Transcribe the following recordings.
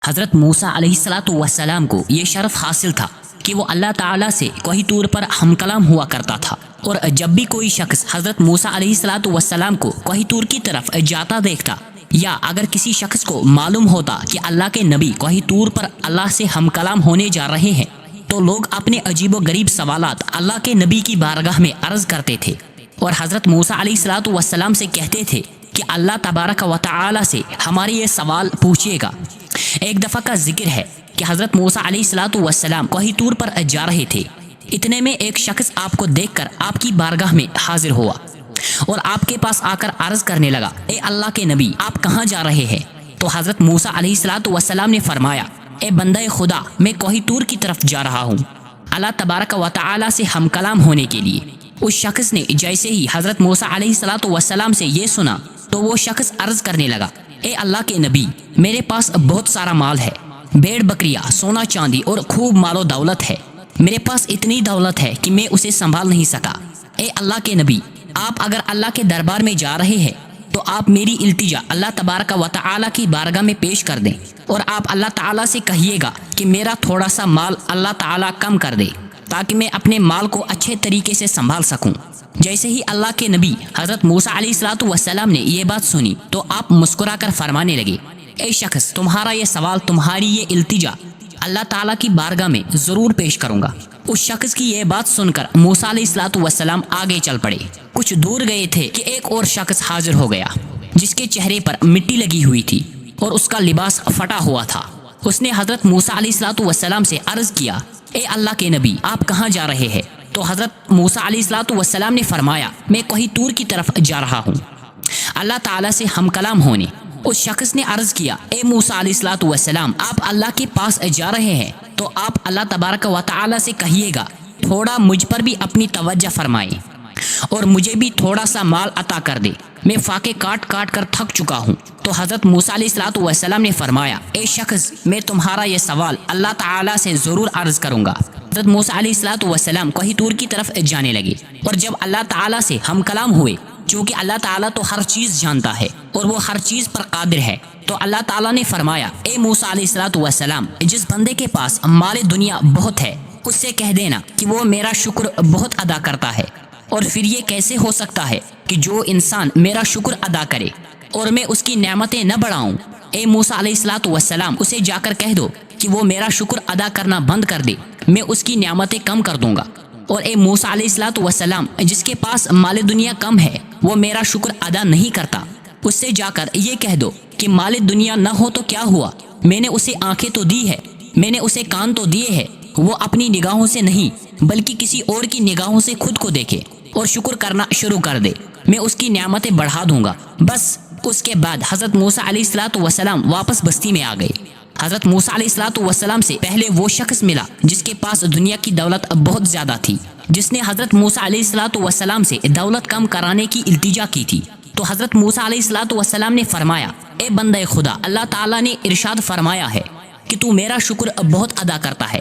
حضرت موسیٰ علیہ الصلاۃ والسلام کو یہ شرف حاصل تھا کہ وہ اللہ تعالیٰ سے کوہ طور پر ہم کلام ہوا کرتا تھا، اور جب بھی کوئی شخص حضرت موسیٰ علیہ الصلاۃ والسلام کو کوہ طور کی طرف جاتا دیکھتا، یا اگر کسی شخص کو معلوم ہوتا کہ اللہ کے نبی کوہ طور پر اللہ سے ہم کلام ہونے جا رہے ہیں، تو لوگ اپنے عجیب و غریب سوالات اللہ کے نبی کی بارگاہ میں عرض کرتے تھے، اور حضرت موسیٰ علیہ الصلاۃ والسلام سے کہتے تھے کہ اللہ تبارک و تعالی سے ہمارے یہ سوال پوچھیے گا۔ ایک دفعہ کا ذکر ہے کہ حضرت موسیٰ علیہ الصلاۃ والسلام کوہ طور پر جا رہے تھے۔ اتنے میں ایک شخص آپ کو دیکھ کر آپ کی بارگاہ میں حاضر ہوا اور آپ کے پاس آ کر عرض کرنے لگا، اے اللہ کے نبی، آپ کہاں جا رہے ہیں؟ تو حضرت موسیٰ علیہ الصلاۃ والسلام نے فرمایا، اے بندہ خدا، میں کوہ طور کی طرف جا رہا ہوں اللہ تبارک و تعالی سے ہم کلام ہونے کے لیے۔ اس شخص نے جیسے ہی حضرت موسیٰ علیہ الصلاۃ والسلام سے یہ سنا تو وہ شخص عرض کرنے لگا، اے اللہ کے نبی، میرے پاس بہت سارا مال ہے، بھیڑ بکریاں، سونا چاندی اور خوب مال و دولت ہے، میرے پاس اتنی دولت ہے کہ میں اسے سنبھال نہیں سکا۔ اے اللہ کے نبی، آپ اگر اللہ کے دربار میں جا رہے ہیں تو آپ میری التجا اللہ تبارک و تعالی کی بارگاہ میں پیش کر دیں، اور آپ اللہ تعالیٰ سے کہیے گا کہ میرا تھوڑا سا مال اللہ تعالیٰ کم کر دے تاکہ میں اپنے مال کو اچھے طریقے سے سنبھال سکوں۔ جیسے ہی اللہ کے نبی حضرت موسیٰ علیہ الصلاۃ والسلام نے یہ بات سنی تو آپ مسکرا کر فرمانے لگے، اے شخص، تمہارا یہ سوال، تمہاری یہ التجا اللہ تعالیٰ کی بارگاہ میں ضرور پیش کروں گا۔ اس شخص کی یہ بات سن کر موسیٰ علیہ الصلاۃ والسلام آگے چل پڑے۔ کچھ دور گئے تھے کہ ایک اور شخص حاضر ہو گیا جس کے چہرے پر مٹی لگی ہوئی تھی اور اس کا لباس پھٹا ہوا تھا۔ اس نے حضرت موسیٰ علیہ الصلاۃ والسلام سے عرض کیا، اے اللہ کے نبی، آپ کہاں جا رہے ہیں؟ تو حضرت موسیٰ علیہ الصلاۃ والسلام نے فرمایا، میں کوہ طور کی طرف جا رہا ہوں اللہ تعالیٰ سے ہم کلام ہونے۔ اس شخص نے عرض کیا، اے موسیٰ علیہ الصلاۃ والسلام، آپ اللہ کے پاس جا رہے ہیں تو آپ اللہ تبارک و تعالی سے کہیے گا تھوڑا مجھ پر بھی اپنی توجہ فرمائے اور مجھے بھی تھوڑا سا مال عطا کر دے، میں فاقے کاٹ کاٹ کر تھک چکا ہوں۔ تو حضرت موسیٰ علیہ الصلاۃ والسلام نے فرمایا، اے شخص، میں تمہارا یہ سوال اللہ تعالیٰ سے ضرور عرض کروں گا۔ حضرت موسیٰ علیہ الصلاۃ والسلام کوہ طور کی طرف جانے لگے، اور جب اللہ تعالیٰ سے ہم کلام ہوئے، چونکہ اللہ تعالیٰ تو ہر چیز جانتا ہے اور وہ ہر چیز پر قادر ہے، تو اللہ تعالیٰ نے فرمایا، اے موسیٰ علیہ الصلاۃ والسلام، جس بندے کے پاس مال دنیا بہت ہے اس سے کہہ دینا کہ وہ میرا شکر بہت ادا کرتا ہے، اور پھر یہ کیسے ہو سکتا ہے کہ جو انسان میرا شکر ادا کرے اور میں اس کی نعمتیں نہ بڑھاؤں؟ اے موسیٰ علیہ الصلاۃ والسلام، اسے جا کر کہہ دو کہ وہ میرا شکر ادا کرنا بند کر دے، میں اس کی نعمتیں کم کر دوں گا۔ اور اے موسیٰ علیہ الصلاۃ والسلام، جس کے پاس مال دنیا کم ہے وہ میرا شکر ادا نہیں کرتا، اس سے جا کر یہ کہہ دو کہ مال دنیا نہ ہو تو کیا ہوا، میں نے اسے آنکھیں تو دی ہے، میں نے اسے کان تو دیے ہیں، وہ اپنی نگاہوں سے نہیں بلکہ کسی اور کی نگاہوں سے خود کو دیکھے اور شکر کرنا شروع کر دے، میں اس کی نعمتیں بڑھا دوں گا۔ بس اس کے بعد حضرت موسیٰ علیہ الصلاۃ والسلام واپس بستی میں آ گئے۔ حضرت موسیٰ علیہ الصلاۃ والسلام سے پہلے وہ شخص ملا جس کے پاس دنیا کی دولت بہت زیادہ تھی، جس نے حضرت موسیٰ علیہ الصلاۃ والسلام سے دولت کم کرانے کی التجا کی تھی۔ تو حضرت موسیٰ علیہ الصلاۃ والسلام نے فرمایا، اے بندہ خدا، اللہ تعالیٰ نے ارشاد فرمایا ہے کہ تو میرا شکر بہت ادا کرتا ہے،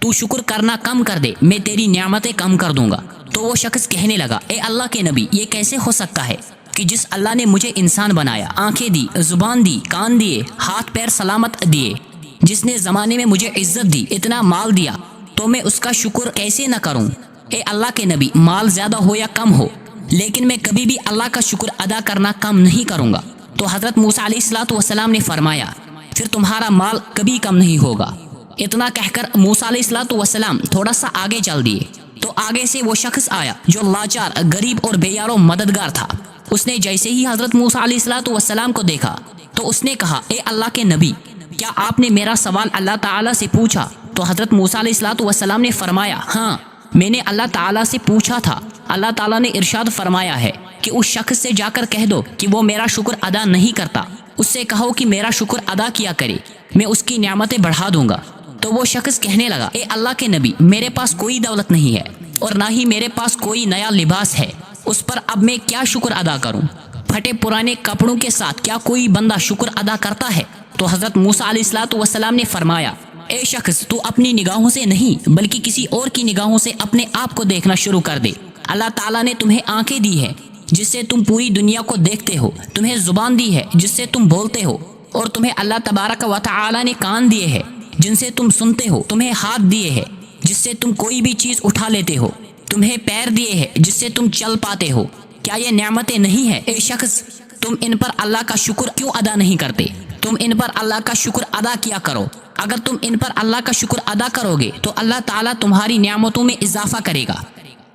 تو شکر کرنا کم کر دے، میں تیری نعمتیں کم کر دوں گا۔ تو وہ شخص کہنے لگا، اے اللہ کے نبی، یہ کیسے ہو سکتا ہے کہ جس اللہ نے مجھے انسان بنایا، آنکھیں دی، زبان دی، کان دیے، ہاتھ پیر سلامت دیے، جس نے زمانے میں مجھے عزت دی، اتنا مال دیا، تو میں اس کا شکر کیسے نہ کروں؟ اے اللہ کے نبی، مال زیادہ ہو یا کم ہو، لیکن میں کبھی بھی اللہ کا شکر ادا کرنا کم نہیں کروں گا۔ تو حضرت موسیٰ علیہ الصلاۃ والسلام نے فرمایا، پھر تمہارا مال کبھی کم نہیں ہوگا۔ اتنا کہہ کر موسیٰ علیہ الصلاۃ والسلام تھوڑا سا آگے چل دیے تو آگے سے وہ شخص آیا جو لاچار، غریب اور بے یار و مددگار تھا۔ اس نے جیسے ہی حضرت موسیٰ علیہ الصلاۃ والسلام کو دیکھا تو اس نے کہا، اے اللہ کے نبی، کیا آپ نے میرا سوال اللہ تعالیٰ سے پوچھا؟ تو حضرت موسیٰ علیہ الصلاۃ والسلام نے فرمایا، ہاں، میں نے اللہ تعالیٰ سے پوچھا تھا، اللہ تعالیٰ نے ارشاد فرمایا ہے کہ اس شخص سے جا کر کہہ دو کہ وہ میرا شکر ادا نہیں کرتا، اس سے کہو کہ میرا شکر ادا کیا کرے، میں اس کی نعمتیں بڑھا دوں گا۔ تو وہ شخص کہنے لگا، اے اللہ کے نبی، میرے پاس کوئی دولت نہیں ہے اور نہ ہی میرے پاس کوئی نیا لباس ہے، اس پر اب میں کیا شکر ادا کروں؟ پھٹے پرانے کپڑوں کے ساتھ کیا کوئی بندہ شکر ادا کرتا ہے؟ تو حضرت موسیٰ علیہ الصلاۃ والسلام نے فرمایا، اے شخص، تو اپنی نگاہوں سے نہیں بلکہ کسی اور کی نگاہوں سے اپنے آپ کو دیکھنا شروع کر دے۔ اللہ تعالیٰ نے تمہیں آنکھیں دی ہے جس سے تم پوری دنیا کو دیکھتے ہو، تمہیں زبان دی ہے جس سے تم بولتے ہو، اور تمہیں اللہ تبارک و تعالی نے کان دیے ہیں جن سے تم سنتے ہو، تمہیں ہاتھ دیے ہیں جس سے تم کوئی بھی چیز اٹھا لیتے ہو، تمہیں پیر دیے ہیں جس سے تم چل پاتے ہو، کیا یہ نعمتیں نہیں ہیں؟ اے شخص، تم ان پر اللہ کا شکر کیوں ادا نہیں کرتے؟ تم ان پر اللہ کا شکر ادا کیا کرو۔ اگر تم ان پر اللہ کا شکر ادا کرو گے تو اللہ تعالیٰ تمہاری نعمتوں میں اضافہ کرے گا۔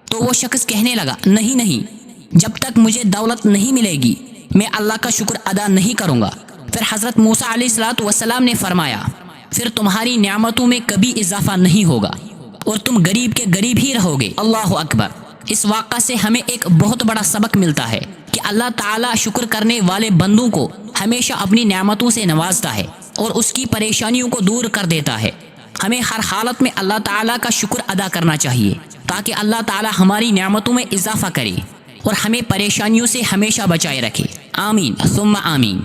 تو وہ شخص کہنے لگا، نہیں نہیں، جب تک مجھے دولت نہیں ملے گی میں اللہ کا شکر ادا نہیں کروں گا۔ پھر حضرت موسیٰ علیہ السلام نے فرمایا، پھر تمہاری نعمتوں میں کبھی اضافہ نہیں ہوگا اور تم غریب کے غریب ہی رہو گے۔ اللہ اکبر۔ اس واقعہ سے ہمیں ایک بہت بڑا سبق ملتا ہے کہ اللہ تعالیٰ شکر کرنے والے بندوں کو ہمیشہ اپنی نعمتوں سے نوازتا ہے اور اس کی پریشانیوں کو دور کر دیتا ہے۔ ہمیں ہر حالت میں اللہ تعالیٰ کا شکر ادا کرنا چاہیے تاکہ اللہ تعالیٰ ہماری نعمتوں میں اضافہ کرے اور ہمیں پریشانیوں سے ہمیشہ بچائے رکھے۔ آمین ثم آمین۔